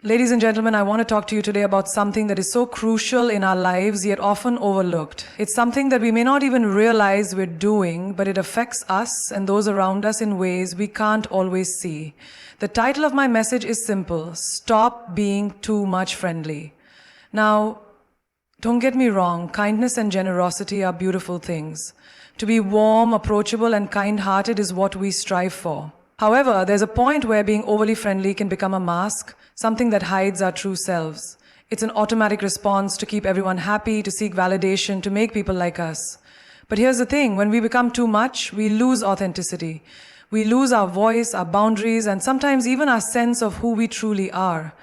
Ladies and gentlemen, I want to talk to you today about something that is so crucial in our lives, yet often overlooked. It's something that we may not even realize we're doing, but it affects us and those around us in ways we can't always see. The title of my message is simple: Stop being too much friendly. Now, don't get me wrong, kindness and generosity are beautiful things. To be warm, approachable, and kind-hearted is what we strive for. However, there's a point where being overly friendly can become a mask, something that hides our true selves. It's an automatic response to keep everyone happy, to seek validation, to make people like us. But here's the thing, when we become too much, we lose authenticity. We lose our voice, our boundaries, and sometimes even our sense of who we truly are.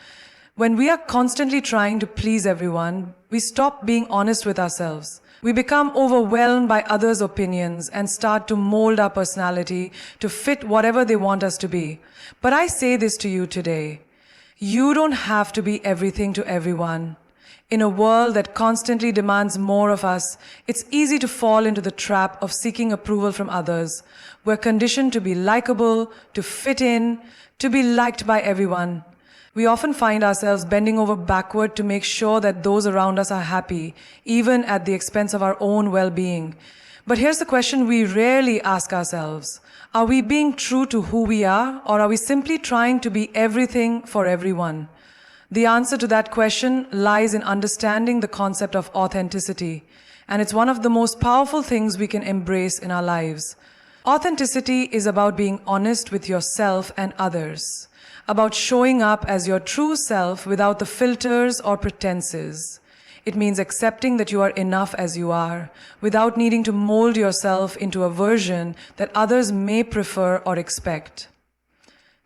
When we are constantly trying to please everyone, we stop being honest with ourselves. We become overwhelmed by others' opinions and start to mold our personality to fit whatever they want us to be. But I say this to you today: you don't have to be everything to everyone. In a world that constantly demands more of us, it's easy to fall into the trap of seeking approval from others. We're conditioned to be likable, to fit in, to be liked by everyone. We often find ourselves bending over backward to make sure that those around us are happy, even at the expense of our own well-being. But here's the question we rarely ask ourselves: are we being true to who we are, or are we simply trying to be everything for everyone? The answer to that question lies in understanding the concept of authenticity, and it's one of the most powerful things we can embrace in our lives. Authenticity is about being honest with yourself and others, about showing up as your true self without the filters or pretenses. It means accepting that you are enough as you are, without needing to mold yourself into a version that others may prefer or expect.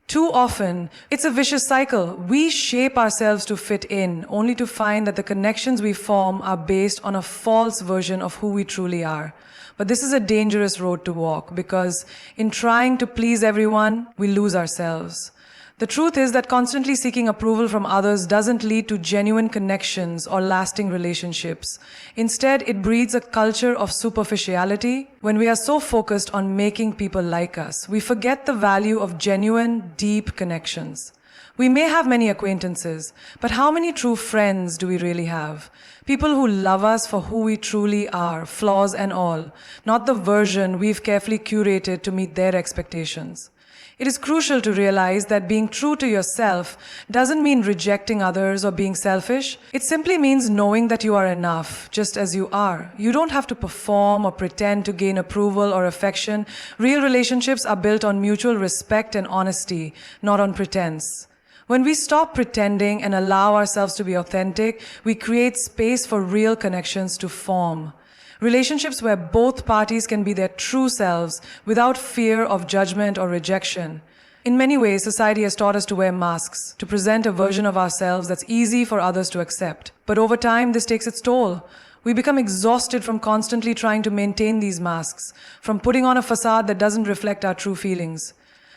Too often, it's a vicious cycle. We shape ourselves to fit in, only to find that the connections we form are based on a false version of who we truly are. But this is a dangerous road to walk, because in trying to please everyone, we lose ourselves. The truth is that constantly seeking approval from others doesn't lead to genuine connections or lasting relationships. Instead, it breeds a culture of superficiality. When we are so focused on making people like us, we forget the value of genuine, deep connections. We may have many acquaintances, but how many true friends do we really have? People who love us for who we truly are, flaws and all, not the version we've carefully curated to meet their expectations. It is crucial to realize that being true to yourself doesn't mean rejecting others or being selfish. It simply means knowing that you are enough, just as you are. You don't have to perform or pretend to gain approval or affection. Real relationships are built on mutual respect and honesty, not on pretense. When we stop pretending and allow ourselves to be authentic, we create space for real connections to form. Relationships where both parties can be their true selves without fear of judgment or rejection. In many ways, society has taught us to wear masks, to present a version of ourselves that's easy for others to accept. But over time, this takes its toll. We become exhausted from constantly trying to maintain these masks, from putting on a facade that doesn't reflect our true feelings.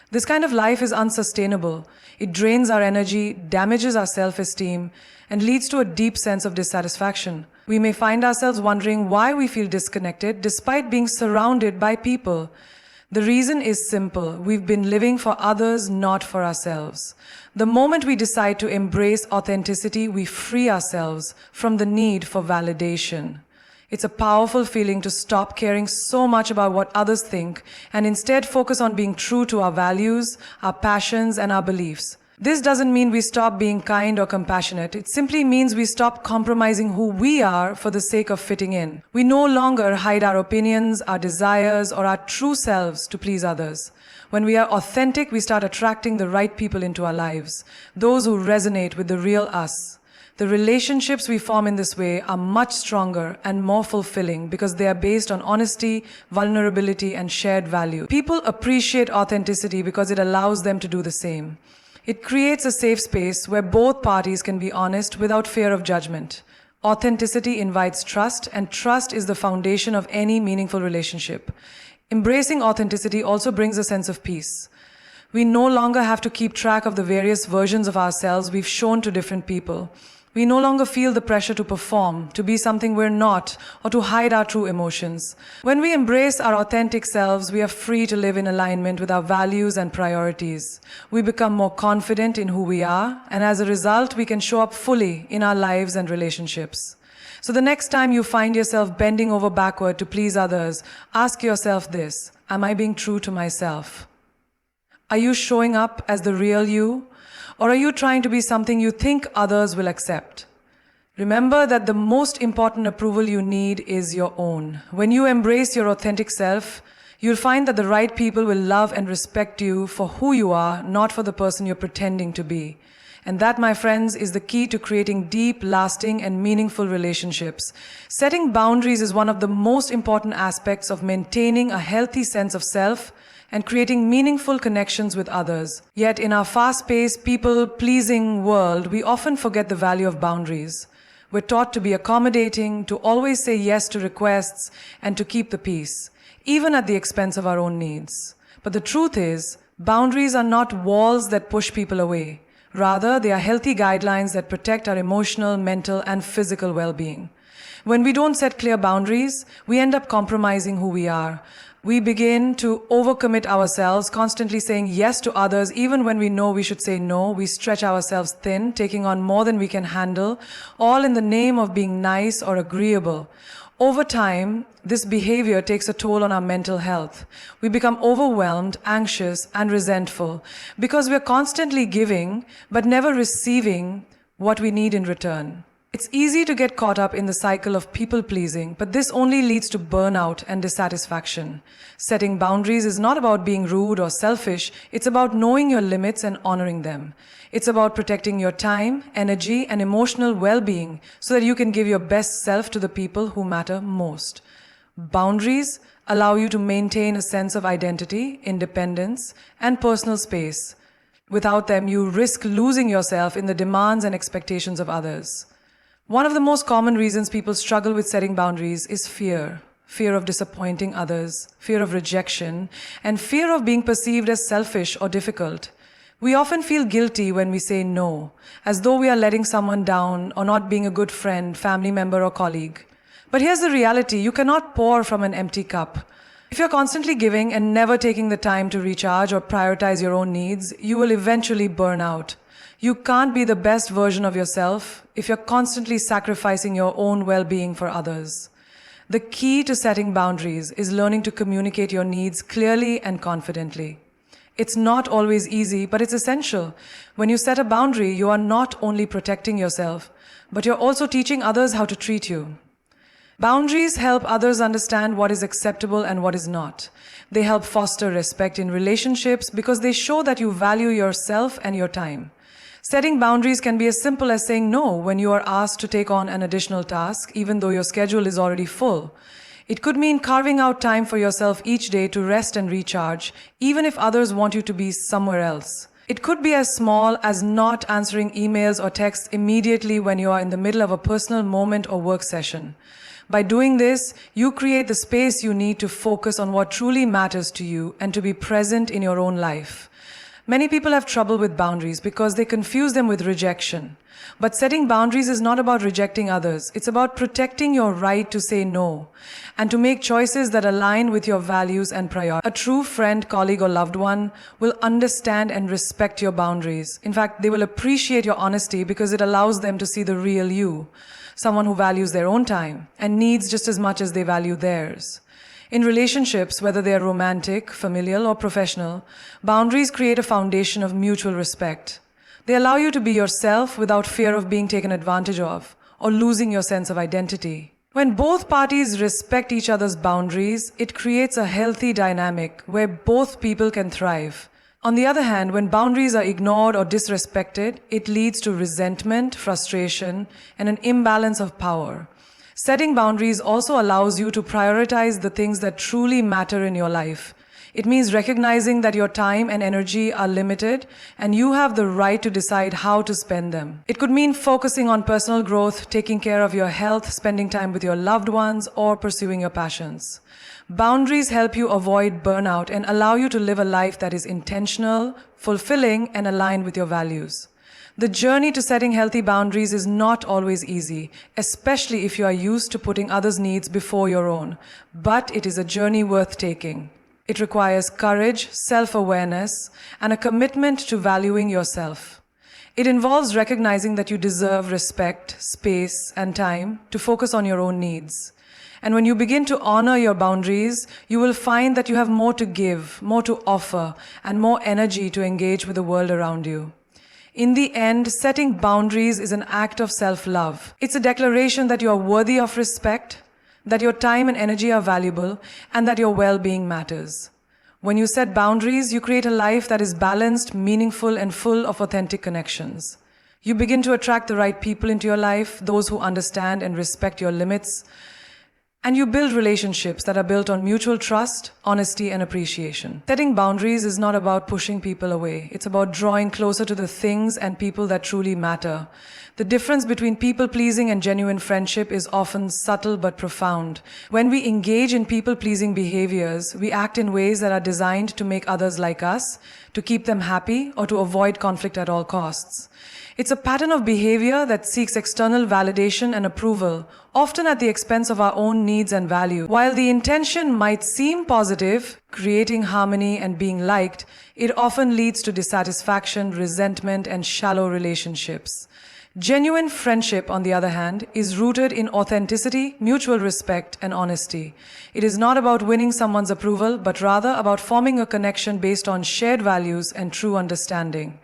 This kind of life is unsustainable. It drains our energy, damages our self-esteem, and leads to a deep sense of dissatisfaction. We may find ourselves wondering why we feel disconnected despite being surrounded by people. The reason is simple: we've been living for others, not for ourselves. The moment we decide to embrace authenticity, we free ourselves from the need for validation. It's a powerful feeling to stop caring so much about what others think and instead focus on being true to our values, our passions, and our beliefs. This doesn't mean we stop being kind or compassionate. It simply means we stop compromising who we are for the sake of fitting in. We no longer hide our opinions, our desires, or our true selves to please others. When we are authentic, we start attracting the right people into our lives, those who resonate with the real us. The relationships we form in this way are much stronger and more fulfilling because they are based on honesty, vulnerability, and shared value. People appreciate authenticity because it allows them to do the same. It creates a safe space where both parties can be honest without fear of judgment. Authenticity invites trust, and trust is the foundation of any meaningful relationship. Embracing authenticity also brings a sense of peace. We no longer have to keep track of the various versions of ourselves we've shown to different people. We no longer feel the pressure to perform, to be something we're not, or to hide our true emotions. When we embrace our authentic selves, we are free to live in alignment with our values and priorities. We become more confident in who we are, and as a result, we can show up fully in our lives and relationships. So the next time you find yourself bending over backward to please others, ask yourself this: am I being true to myself? Are you showing up as the real you? Or are you trying to be something you think others will accept? Remember that the most important approval you need is your own. When you embrace your authentic self, you'll find that the right people will love and respect you for who you are, not for the person you're pretending to be. And that, my friends, is the key to creating deep, lasting, and meaningful relationships. Setting boundaries is one of the most important aspects of maintaining a healthy sense of self and creating meaningful connections with others. Yet in our fast-paced, people-pleasing world, we often forget the value of boundaries. We're taught to be accommodating, to always say yes to requests, and to keep the peace, even at the expense of our own needs. But the truth is, boundaries are not walls that push people away. Rather, they are healthy guidelines that protect our emotional, mental, and physical well-being. When we don't set clear boundaries, we end up compromising who we are. We begin to overcommit ourselves, constantly saying yes to others even when we know we should say no. We stretch ourselves thin, taking on more than we can handle, all in the name of being nice or agreeable. Over time, this behavior takes a toll on our mental health. We become overwhelmed, anxious, and resentful because we're constantly giving but never receiving what we need in return. It's easy to get caught up in the cycle of people-pleasing, but this only leads to burnout and dissatisfaction. Setting boundaries is not about being rude or selfish, it's about knowing your limits and honoring them. It's about protecting your time, energy, and emotional well-being so that you can give your best self to the people who matter most. Boundaries allow you to maintain a sense of identity, independence, and personal space. Without them, you risk losing yourself in the demands and expectations of others. One of the most common reasons people struggle with setting boundaries is fear. Fear of disappointing others, fear of rejection, and fear of being perceived as selfish or difficult. We often feel guilty when we say no, as though we are letting someone down or not being a good friend, family member, or colleague. But here's the reality: you cannot pour from an empty cup. If you're constantly giving and never taking the time to recharge or prioritize your own needs, you will eventually burn out. You can't be the best version of yourself if you're constantly sacrificing your own well-being for others. The key to setting boundaries is learning to communicate your needs clearly and confidently. It's not always easy, but it's essential. When you set a boundary, you are not only protecting yourself, but you're also teaching others how to treat you. Boundaries help others understand what is acceptable and what is not. They help foster respect in relationships because they show that you value yourself and your time. Setting boundaries can be as simple as saying no when you are asked to take on an additional task, even though your schedule is already full. It could mean carving out time for yourself each day to rest and recharge, even if others want you to be somewhere else. It could be as small as not answering emails or texts immediately when you are in the middle of a personal moment or work session. By doing this, you create the space you need to focus on what truly matters to you and to be present in your own life. Many people have trouble with boundaries because they confuse them with rejection. But setting boundaries is not about rejecting others. It's about protecting your right to say no and to make choices that align with your values and priorities. A true friend, colleague, or loved one will understand and respect your boundaries. In fact, they will appreciate your honesty because it allows them to see the real you, someone who values their own time and needs just as much as they value theirs. In relationships, whether they are romantic, familial, or professional, boundaries create a foundation of mutual respect. They allow you to be yourself without fear of being taken advantage of or losing your sense of identity. When both parties respect each other's boundaries, it creates a healthy dynamic where both people can thrive. On the other hand, when boundaries are ignored or disrespected, it leads to resentment, frustration, and an imbalance of power. Setting boundaries also allows you to prioritize the things that truly matter in your life. It means recognizing that your time and energy are limited and you have the right to decide how to spend them. It could mean focusing on personal growth, taking care of your health, spending time with your loved ones, or pursuing your passions. Boundaries help you avoid burnout and allow you to live a life that is intentional, fulfilling, and aligned with your values. The journey to setting healthy boundaries is not always easy, especially if you are used to putting others' needs before your own. But it is a journey worth taking. It requires courage, self-awareness, and a commitment to valuing yourself. It involves recognizing that you deserve respect, space, and time to focus on your own needs. And when you begin to honor your boundaries, you will find that you have more to give, more to offer, and more energy to engage with the world around you. In the end, setting boundaries is an act of self-love. It's a declaration that you are worthy of respect, that your time and energy are valuable, and that your well-being matters. When you set boundaries, you create a life that is balanced, meaningful, and full of authentic connections. You begin to attract the right people into your life, those who understand and respect your limits, and you build relationships that are built on mutual trust, honesty, and appreciation. Setting boundaries is not about pushing people away. It's about drawing closer to the things and people that truly matter. The difference between people-pleasing and genuine friendship is often subtle but profound. When we engage in people-pleasing behaviors, we act in ways that are designed to make others like us, to keep them happy, or to avoid conflict at all costs. It's a pattern of behavior that seeks external validation and approval, often at the expense of our own needs and value. While the intention might seem positive, creating harmony and being liked, it often leads to dissatisfaction, resentment, and shallow relationships. Genuine friendship, on the other hand, is rooted in authenticity, mutual respect, and honesty. It is not about winning someone's approval, but rather about forming a connection based on shared values and true understanding.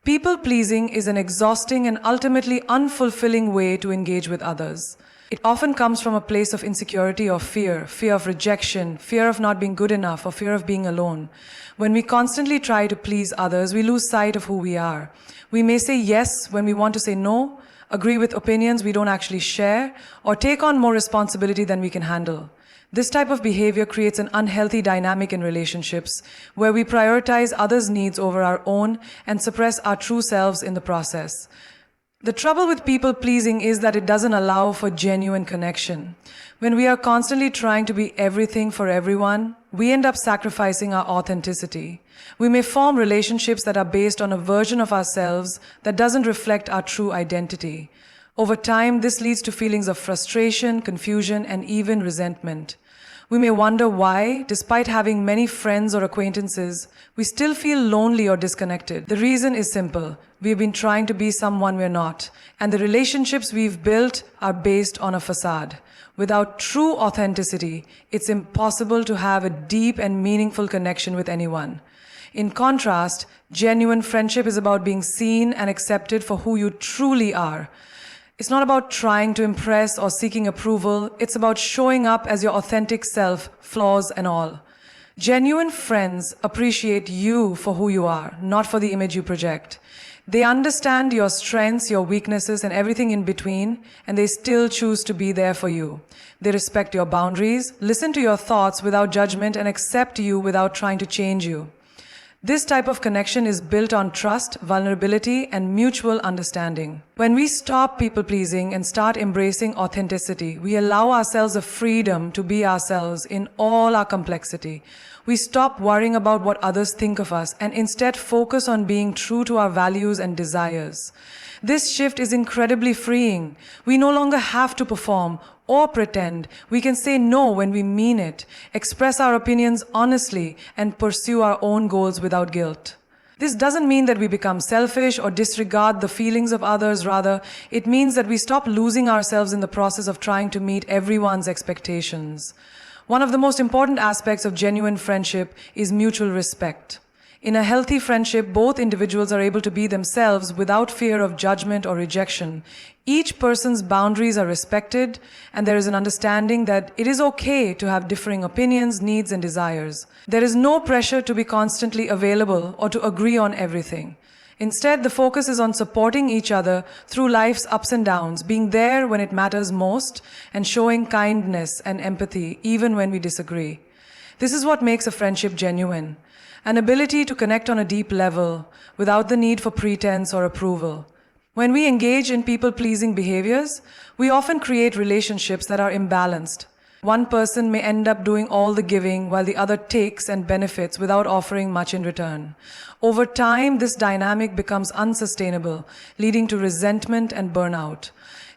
People-pleasing is an exhausting and ultimately unfulfilling way to engage with others. It often comes from a place of insecurity or fear of rejection, fear of not being good enough, or fear of being alone. When we constantly try to please others, we lose sight of who we are. We may say yes when we want to say no, agree with opinions we don't actually share, or take on more responsibility than we can handle. This type of behavior creates an unhealthy dynamic in relationships, where we prioritize others' needs over our own and suppress our true selves in the process. The trouble with people-pleasing is that it doesn't allow for genuine connection. When we are constantly trying to be everything for everyone, we end up sacrificing our authenticity. We may form relationships that are based on a version of ourselves that doesn't reflect our true identity. Over time, this leads to feelings of frustration, confusion, and even resentment. We may wonder why, despite having many friends or acquaintances, we still feel lonely or disconnected. The reason is simple. We've been trying to be someone we're not, and the relationships we've built are based on a facade. Without true authenticity, it's impossible to have a deep and meaningful connection with anyone. In contrast, genuine friendship is about being seen and accepted for who you truly are. It's not about trying to impress or seeking approval. It's about showing up as your authentic self, flaws and all. Genuine friends appreciate you for who you are, not for the image you project. They understand your strengths, your weaknesses, and everything in between, and they still choose to be there for you. They respect your boundaries, listen to your thoughts without judgment, and accept you without trying to change you. This type of connection is built on trust, vulnerability, and mutual understanding. When we stop people-pleasing and start embracing authenticity, we allow ourselves the freedom to be ourselves in all our complexity. We stop worrying about what others think of us and instead focus on being true to our values and desires. This shift is incredibly freeing. We no longer have to perform or pretend. We can say no when we mean it, express our opinions honestly, and pursue our own goals without guilt. This doesn't mean that we become selfish or disregard the feelings of others. Rather, it means that we stop losing ourselves in the process of trying to meet everyone's expectations. One of the most important aspects of genuine friendship is mutual respect. In a healthy friendship, both individuals are able to be themselves without fear of judgment or rejection. Each person's boundaries are respected, and there is an understanding that it is okay to have differing opinions, needs, and desires. There is no pressure to be constantly available or to agree on everything. Instead, the focus is on supporting each other through life's ups and downs, being there when it matters most, and showing kindness and empathy even when we disagree. This is what makes a friendship genuine. An ability to connect on a deep level without the need for pretense or approval. When we engage in people-pleasing behaviors, we often create relationships that are imbalanced. One person may end up doing all the giving while the other takes and benefits without offering much in return. Over time, this dynamic becomes unsustainable, leading to resentment and burnout.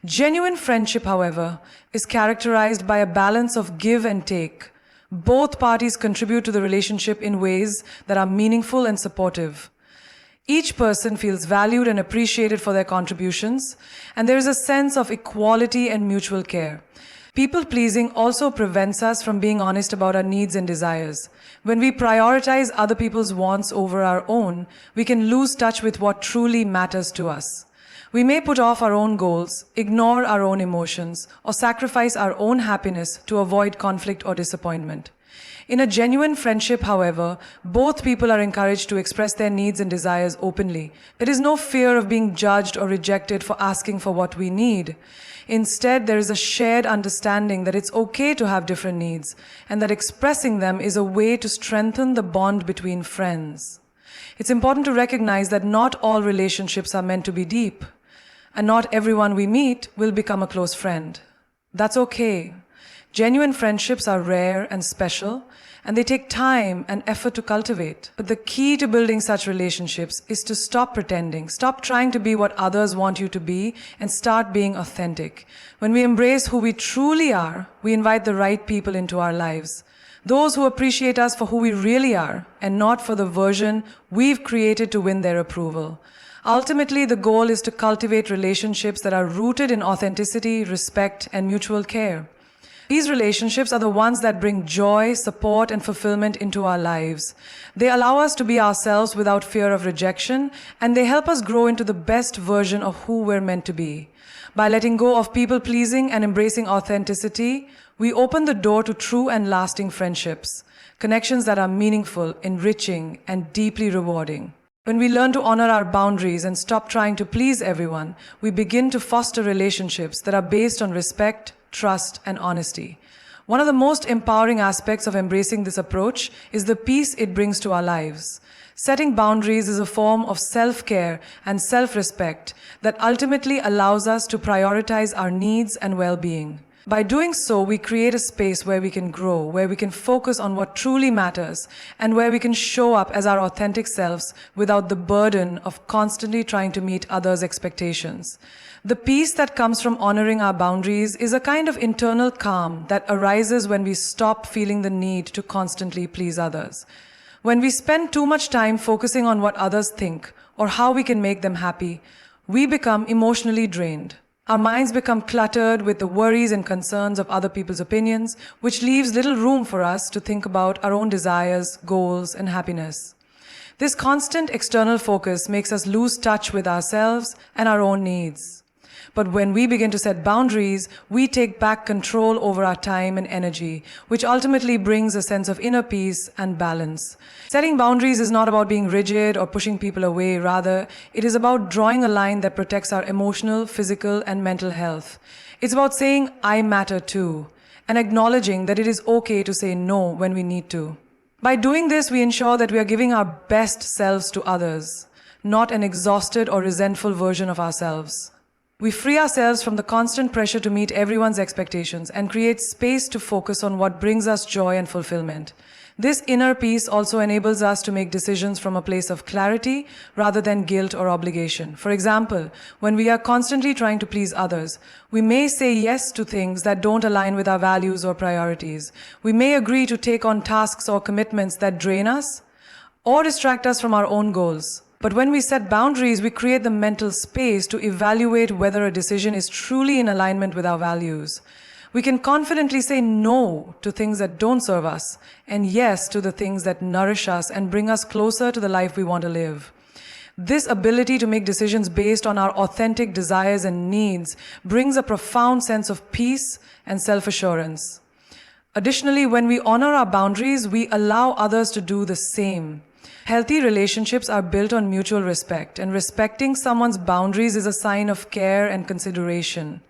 Genuine friendship, however, is characterized by a balance of give and take. Both parties contribute to the relationship in ways that are meaningful and supportive. Each person feels valued and appreciated for their contributions, and there is a sense of equality and mutual care. People-pleasing also prevents us from being honest about our needs and desires. When we prioritize other people's wants over our own, we can lose touch with what truly matters to us. We may put off our own goals, ignore our own emotions, or sacrifice our own happiness to avoid conflict or disappointment. In a genuine friendship, however, both people are encouraged to express their needs and desires openly. There is no fear of being judged or rejected for asking for what we need. Instead, there is a shared understanding that it's okay to have different needs, and that expressing them is a way to strengthen the bond between friends. It's important to recognize that not all relationships are meant to be deep, and not everyone we meet will become a close friend. That's okay. Genuine friendships are rare and special, and they take time and effort to cultivate. But the key to building such relationships is to stop pretending, stop trying to be what others want you to be, and start being authentic. When we embrace who we truly are, we invite the right people into our lives. Those who appreciate us for who we really are, and not for the version we've created to win their approval. Ultimately, the goal is to cultivate relationships that are rooted in authenticity, respect, and mutual care. These relationships are the ones that bring joy, support, and fulfillment into our lives. They allow us to be ourselves without fear of rejection, and they help us grow into the best version of who we're meant to be. By letting go of people-pleasing and embracing authenticity, we open the door to true and lasting friendships, connections that are meaningful, enriching, and deeply rewarding. When we learn to honor our boundaries and stop trying to please everyone, we begin to foster relationships that are based on respect, trust, and honesty. One of the most empowering aspects of embracing this approach is the peace it brings to our lives. Setting boundaries is a form of self-care and self-respect that ultimately allows us to prioritize our needs and well-being. By doing so, we create a space where we can grow, where we can focus on what truly matters, and where we can show up as our authentic selves without the burden of constantly trying to meet others' expectations. The peace that comes from honoring our boundaries is a kind of internal calm that arises when we stop feeling the need to constantly please others. When we spend too much time focusing on what others think or how we can make them happy, we become emotionally drained. Our minds become cluttered with the worries and concerns of other people's opinions, which leaves little room for us to think about our own desires, goals, and happiness. This constant external focus makes us lose touch with ourselves and our own needs. But when we begin to set boundaries, we take back control over our time and energy, which ultimately brings a sense of inner peace and balance. Setting boundaries is not about being rigid or pushing people away. Rather, it is about drawing a line that protects our emotional, physical, and mental health. It's about saying, "I matter too," and acknowledging that it is okay to say no when we need to. By doing this, we ensure that we are giving our best selves to others, not an exhausted or resentful version of ourselves. We free ourselves from the constant pressure to meet everyone's expectations and create space to focus on what brings us joy and fulfillment. This inner peace also enables us to make decisions from a place of clarity rather than guilt or obligation. For example, when we are constantly trying to please others, we may say yes to things that don't align with our values or priorities. We may agree to take on tasks or commitments that drain us or distract us from our own goals. But when we set boundaries, we create the mental space to evaluate whether a decision is truly in alignment with our values. We can confidently say no to things that don't serve us, and yes to the things that nourish us and bring us closer to the life we want to live. This ability to make decisions based on our authentic desires and needs brings a profound sense of peace and self-assurance. Additionally, when we honor our boundaries, we allow others to do the same. Healthy relationships are built on mutual respect, and respecting someone's boundaries is a sign of care and consideration.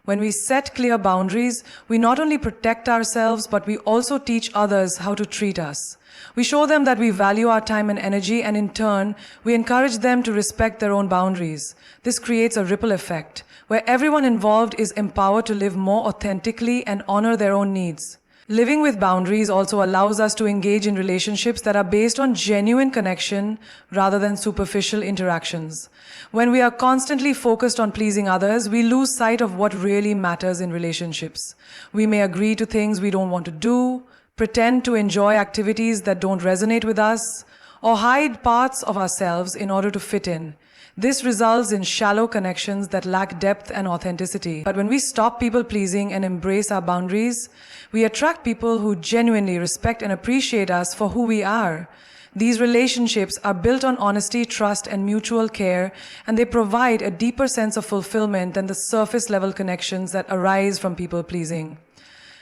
When we set clear boundaries, we not only protect ourselves, but we also teach others how to treat us. We show them that we value our time and energy, and in turn, we encourage them to respect their own boundaries. This creates a ripple effect, where everyone involved is empowered to live more authentically and honor their own needs. Living with boundaries also allows us to engage in relationships that are based on genuine connection rather than superficial interactions. When we are constantly focused on pleasing others, we lose sight of what really matters in relationships. We may agree to things we don't want to do, pretend to enjoy activities that don't resonate with us, or hide parts of ourselves in order to fit in. This results in shallow connections that lack depth and authenticity. But when we stop people-pleasing and embrace our boundaries, we attract people who genuinely respect and appreciate us for who we are. These relationships are built on honesty, trust, and mutual care, and they provide a deeper sense of fulfillment than the surface-level connections that arise from people-pleasing.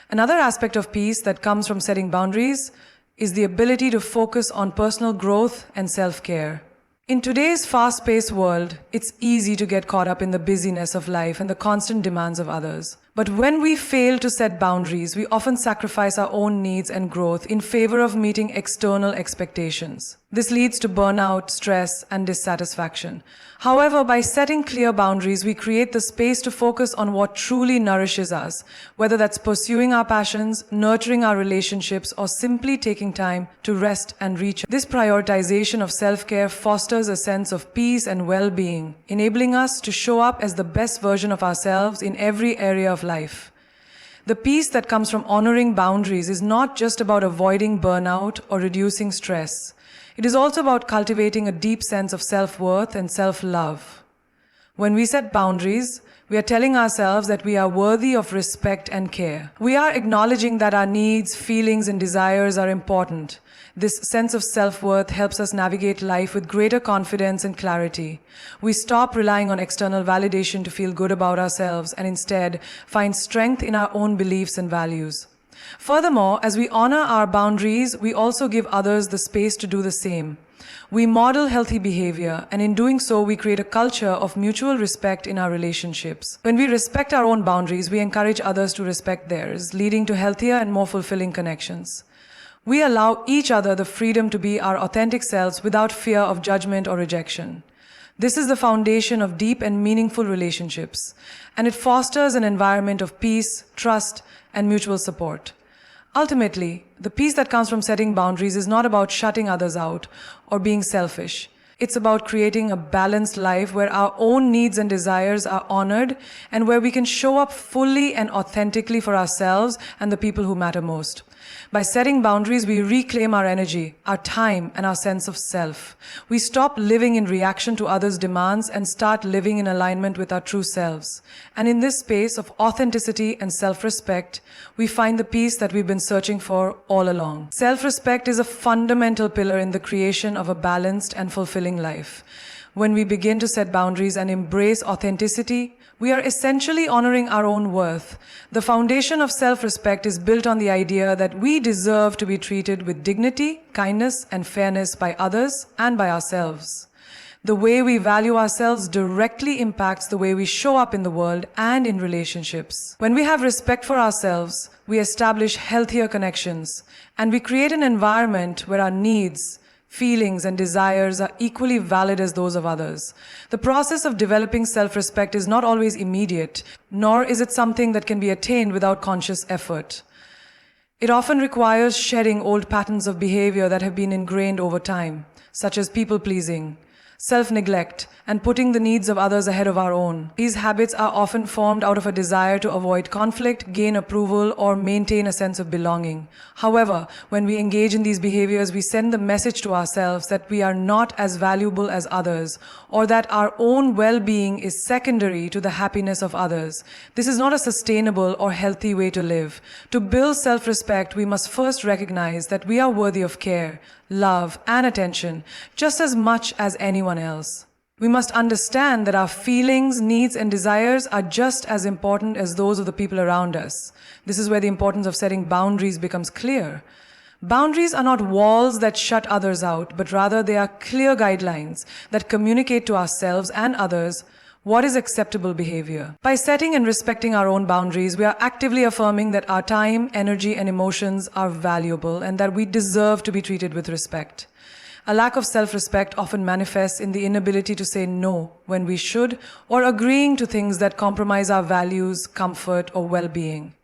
Another aspect of peace that comes from setting boundaries is the ability to focus on personal growth and self-care. In today's fast-paced world, it's easy to get caught up in the busyness of life and the constant demands of others. But when we fail to set boundaries, we often sacrifice our own needs and growth in favor of meeting external expectations. This leads to burnout, stress, and dissatisfaction. However, by setting clear boundaries, we create the space to focus on what truly nourishes us, whether that's pursuing our passions, nurturing our relationships, or simply taking time to rest and recharge. This prioritization of self-care fosters a sense of peace and well-being, enabling us to show up as the best version of ourselves in every area of life. The peace that comes from honoring boundaries is not just about avoiding burnout or reducing stress. It is also about cultivating a deep sense of self-worth and self-love. When we set boundaries, we are telling ourselves that we are worthy of respect and care. We are acknowledging that our needs, feelings, and desires are important. This sense of self-worth helps us navigate life with greater confidence and clarity. We stop relying on external validation to feel good about ourselves and instead find strength in our own beliefs and values. Furthermore, as we honor our boundaries, we also give others the space to do the same. We model healthy behavior, and in doing so, we create a culture of mutual respect in our relationships. When we respect our own boundaries, we encourage others to respect theirs, leading to healthier and more fulfilling connections. We allow each other the freedom to be our authentic selves without fear of judgment or rejection. This is the foundation of deep and meaningful relationships, and it fosters an environment of peace, trust, and mutual support. Ultimately, the peace that comes from setting boundaries is not about shutting others out or being selfish. It's about creating a balanced life where our own needs and desires are honored and where we can show up fully and authentically for ourselves and the people who matter most. By setting boundaries, we reclaim our energy, our time, and our sense of self. We stop living in reaction to others' demands and start living in alignment with our true selves. And in this space of authenticity and self-respect, we find the peace that we've been searching for all along. Self-respect is a fundamental pillar in the creation of a balanced and fulfilling life. When we begin to set boundaries and embrace authenticity, we are essentially honoring our own worth. The foundation of self-respect is built on the idea that we deserve to be treated with dignity, kindness, and fairness by others and by ourselves. The way we value ourselves directly impacts the way we show up in the world and in relationships. When we have respect for ourselves, we establish healthier connections, and we create an environment where our needs, feelings, and desires are equally valid as those of others. The process of developing self-respect is not always immediate, nor is it something that can be attained without conscious effort. It often requires shedding old patterns of behavior that have been ingrained over time, such as people-pleasing, self-neglect, and putting the needs of others ahead of our own. These habits are often formed out of a desire to avoid conflict, gain approval, or maintain a sense of belonging. However, when we engage in these behaviors, we send the message to ourselves that we are not as valuable as others, or that our own well-being is secondary to the happiness of others. This is not a sustainable or healthy way to live. To build self-respect, we must first recognize that we are worthy of care, love, and attention, just as much as anyone else. We must understand that our feelings, needs, and desires are just as important as those of the people around us. This is where the importance of setting boundaries becomes clear. Boundaries are not walls that shut others out, but rather they are clear guidelines that communicate to ourselves and others What is acceptable behavior? By setting and respecting our own boundaries, we are actively affirming that our time, energy, and emotions are valuable and that we deserve to be treated with respect. A lack of self-respect often manifests in the inability to say no when we should, or agreeing to things that compromise our values, comfort, or well-being.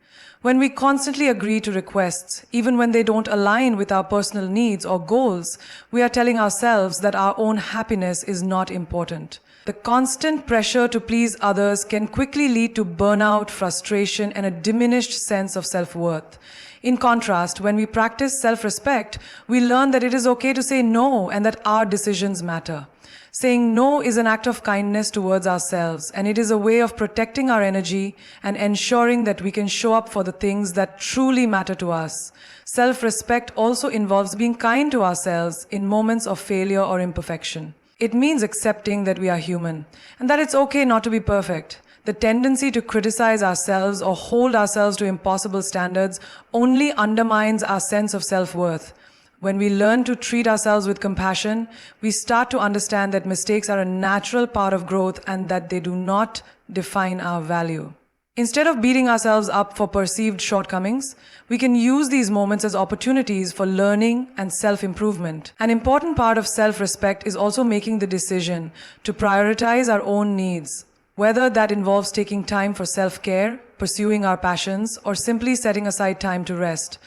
When we constantly agree to requests, even when they don't align with our personal needs or goals, we are telling ourselves that our own happiness is not important. The constant pressure to please others can quickly lead to burnout, frustration, and a diminished sense of self-worth. In contrast, when we practice self-respect, we learn that it is okay to say no and that our decisions matter. Saying no is an act of kindness towards ourselves, and it is a way of protecting our energy and ensuring that we can show up for the things that truly matter to us. Self-respect also involves being kind to ourselves in moments of failure or imperfection. It means accepting that we are human and that it's okay not to be perfect. The tendency to criticize ourselves or hold ourselves to impossible standards only undermines our sense of self-worth. When we learn to treat ourselves with compassion, we start to understand that mistakes are a natural part of growth and that they do not define our value. Instead of beating ourselves up for perceived shortcomings, we can use these moments as opportunities for learning and self-improvement. An important part of self-respect is also making the decision to prioritize our own needs, whether that involves taking time for self-care, pursuing our passions, or simply setting aside time to rest.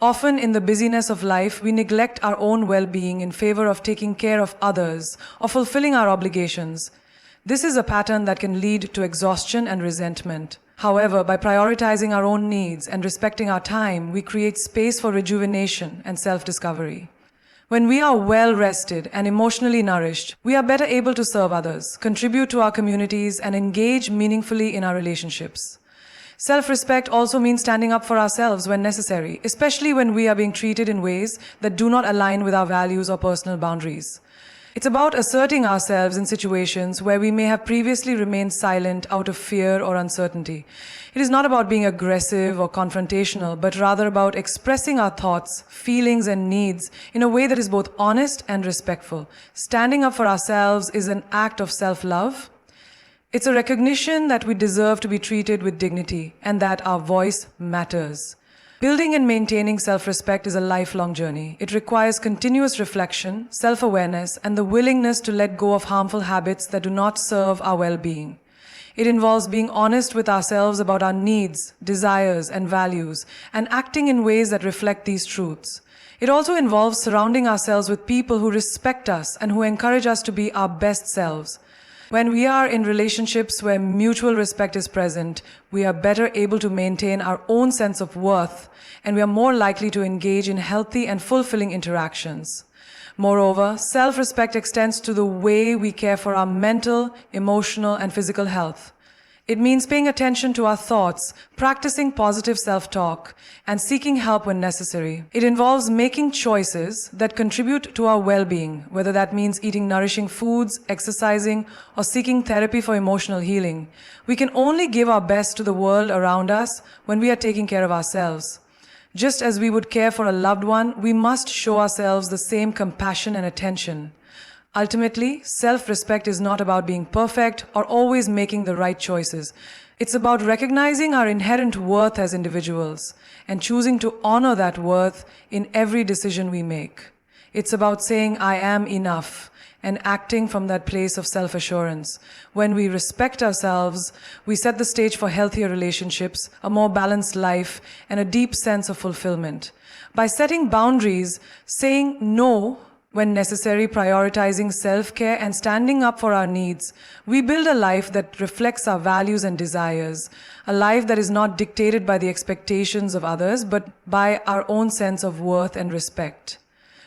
Often in the busyness of life, we neglect our own well-being in favor of taking care of others or fulfilling our obligations. This is a pattern that can lead to exhaustion and resentment. However, by prioritizing our own needs and respecting our time, we create space for rejuvenation and self-discovery. When we are well-rested and emotionally nourished, we are better able to serve others, contribute to our communities, and engage meaningfully in our relationships. Self-respect also means standing up for ourselves when necessary, especially when we are being treated in ways that do not align with our values or personal boundaries. It's about asserting ourselves in situations where we may have previously remained silent out of fear or uncertainty. It is not about being aggressive or confrontational, but rather about expressing our thoughts, feelings, and needs in a way that is both honest and respectful. Standing up for ourselves is an act of self-love. It's a recognition that we deserve to be treated with dignity and that our voice matters. Building and maintaining self-respect is a lifelong journey. It requires continuous reflection, self-awareness, and the willingness to let go of harmful habits that do not serve our well-being. It involves being honest with ourselves about our needs, desires, and values, and acting in ways that reflect these truths. It also involves surrounding ourselves with people who respect us and who encourage us to be our best selves. When we are in relationships where mutual respect is present, we are better able to maintain our own sense of worth, and we are more likely to engage in healthy and fulfilling interactions. Moreover, self-respect extends to the way we care for our mental, emotional, and physical health. It means paying attention to our thoughts, practicing positive self-talk, and seeking help when necessary. It involves making choices that contribute to our well-being, whether that means eating nourishing foods, exercising, or seeking therapy for emotional healing. We can only give our best to the world around us when we are taking care of ourselves. Just as we would care for a loved one, we must show ourselves the same compassion and attention. Ultimately, self-respect is not about being perfect or always making the right choices. It's about recognizing our inherent worth as individuals and choosing to honor that worth in every decision we make. It's about saying, "I am enough," and acting from that place of self-assurance. When we respect ourselves, we set the stage for healthier relationships, a more balanced life, and a deep sense of fulfillment. By setting boundaries, saying no when necessary, prioritizing self-care, and standing up for our needs, we build a life that reflects our values and desires, a life that is not dictated by the expectations of others, but by our own sense of worth and respect.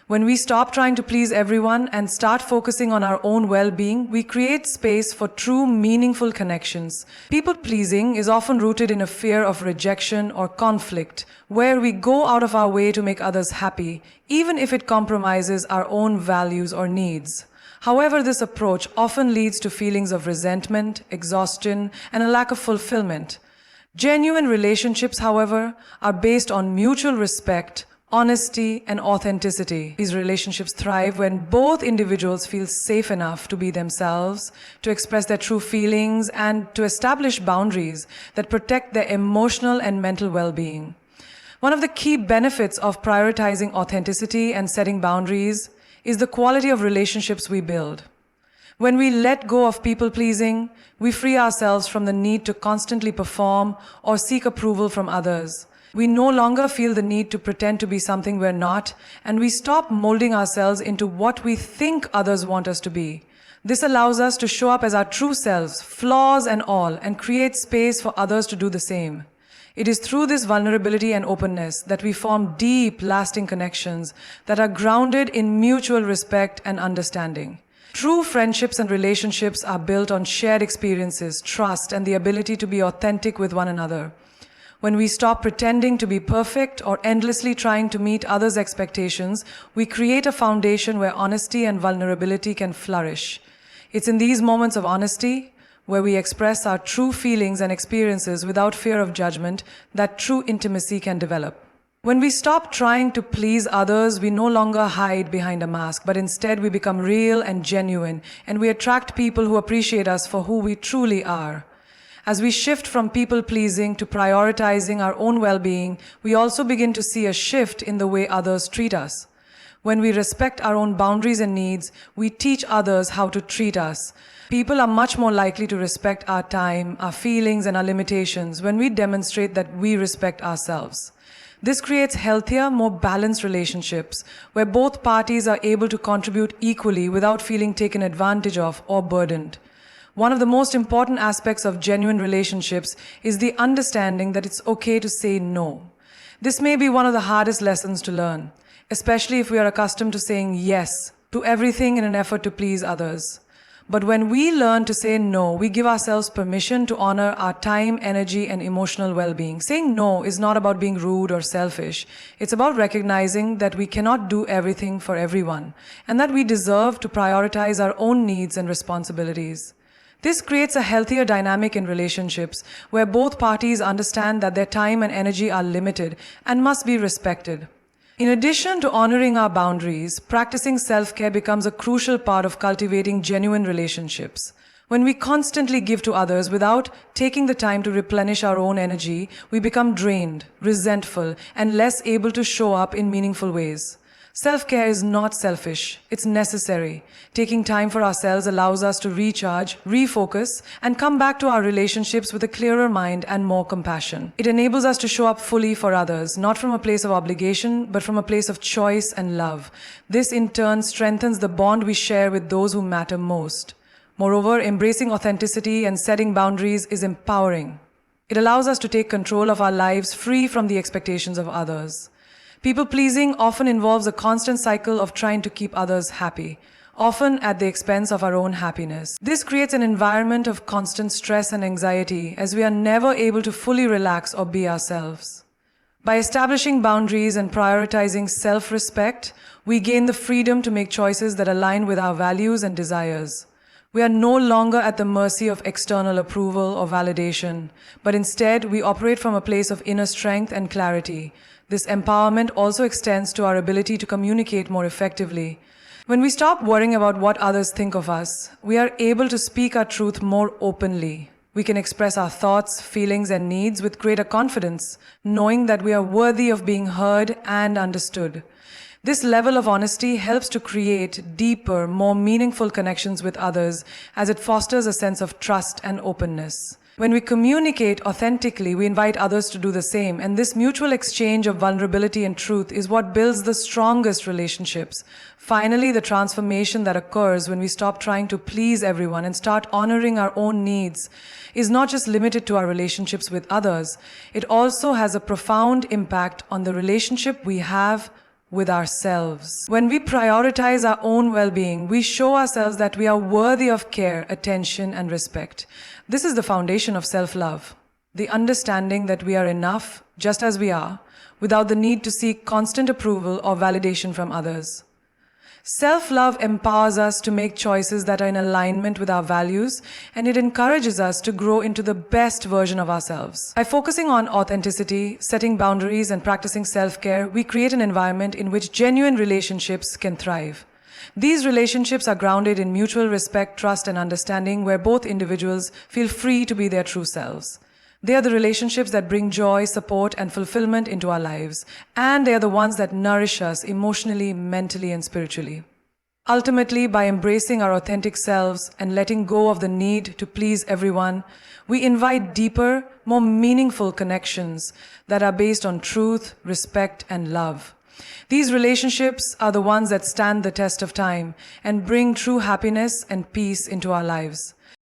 When we stop trying to please everyone and start focusing on our own well-being, we create space for true, meaningful connections. People-pleasing is often rooted in a fear of rejection or conflict, where we go out of our way to make others happy, even if it compromises our own values or needs. However, this approach often leads to feelings of resentment, exhaustion, and a lack of fulfillment. Genuine relationships, however, are based on mutual respect, honesty, and authenticity. These relationships thrive when both individuals feel safe enough to be themselves, to express their true feelings, and to establish boundaries that protect their emotional and mental well-being. One of the key benefits of prioritizing authenticity and setting boundaries is the quality of relationships we build. When we let go of people-pleasing, we free ourselves from the need to constantly perform or seek approval from others. We no longer feel the need to pretend to be something we're not, and we stop molding ourselves into what we think others want us to be. This allows us to show up as our true selves, flaws and all, and create space for others to do the same. It is through this vulnerability and openness that we form deep, lasting connections that are grounded in mutual respect and understanding. True friendships and relationships are built on shared experiences, trust, and the ability to be authentic with one another. When we stop pretending to be perfect or endlessly trying to meet others' expectations, we create a foundation where honesty and vulnerability can flourish. It's in these moments of honesty, where we express our true feelings and experiences without fear of judgment, that true intimacy can develop. When we stop trying to please others, we no longer hide behind a mask, but instead we become real and genuine, and we attract people who appreciate us for who we truly are. As we shift from people-pleasing to prioritizing our own well-being, we also begin to see a shift in the way others treat us. When we respect our own boundaries and needs, we teach others how to treat us. People are much more likely to respect our time, our feelings, and our limitations when we demonstrate that we respect ourselves. This creates healthier, more balanced relationships where both parties are able to contribute equally without feeling taken advantage of or burdened. One of the most important aspects of genuine relationships is the understanding that it's okay to say no. This may be one of the hardest lessons to learn, especially if we are accustomed to saying yes to everything in an effort to please others. But when we learn to say no, we give ourselves permission to honor our time, energy, and emotional well-being. Saying no is not about being rude or selfish. It's about recognizing that we cannot do everything for everyone, and that we deserve to prioritize our own needs and responsibilities. This creates a healthier dynamic in relationships where both parties understand that their time and energy are limited and must be respected. In addition to honoring our boundaries, practicing self-care becomes a crucial part of cultivating genuine relationships. When we constantly give to others without taking the time to replenish our own energy, we become drained, resentful, and less able to show up in meaningful ways. Self-care is not selfish, it's necessary. Taking time for ourselves allows us to recharge, refocus, and come back to our relationships with a clearer mind and more compassion. It enables us to show up fully for others, not from a place of obligation, but from a place of choice and love. This in turn strengthens the bond we share with those who matter most. Moreover, embracing authenticity and setting boundaries is empowering. It allows us to take control of our lives free from the expectations of others. People-pleasing often involves a constant cycle of trying to keep others happy, often at the expense of our own happiness. This creates an environment of constant stress and anxiety as we are never able to fully relax or be ourselves. By establishing boundaries and prioritizing self-respect, we gain the freedom to make choices that align with our values and desires. We are no longer at the mercy of external approval or validation, but instead we operate from a place of inner strength and clarity. This empowerment also extends to our ability to communicate more effectively. When we stop worrying about what others think of us, we are able to speak our truth more openly. We can express our thoughts, feelings, and needs with greater confidence, knowing that we are worthy of being heard and understood. This level of honesty helps to create deeper, more meaningful connections with others as it fosters a sense of trust and openness. When we communicate authentically, we invite others to do the same, and this mutual exchange of vulnerability and truth is what builds the strongest relationships. Finally, the transformation that occurs when we stop trying to please everyone and start honoring our own needs is not just limited to our relationships with others. It also has a profound impact on the relationship we have with ourselves. When we prioritize our own well-being, we show ourselves that we are worthy of care, attention, and respect. This is the foundation of self-love, the understanding that we are enough just as we are, without the need to seek constant approval or validation from others. Self-love empowers us to make choices that are in alignment with our values, and it encourages us to grow into the best version of ourselves. By focusing on authenticity, setting boundaries, and practicing self-care, we create an environment in which genuine relationships can thrive. These relationships are grounded in mutual respect, trust, and understanding, where both individuals feel free to be their true selves. They are the relationships that bring joy, support, and fulfillment into our lives, and they are the ones that nourish us emotionally, mentally, and spiritually. Ultimately, by embracing our authentic selves and letting go of the need to please everyone, we invite deeper, more meaningful connections that are based on truth, respect, and love. These relationships are the ones that stand the test of time and bring true happiness and peace into our lives.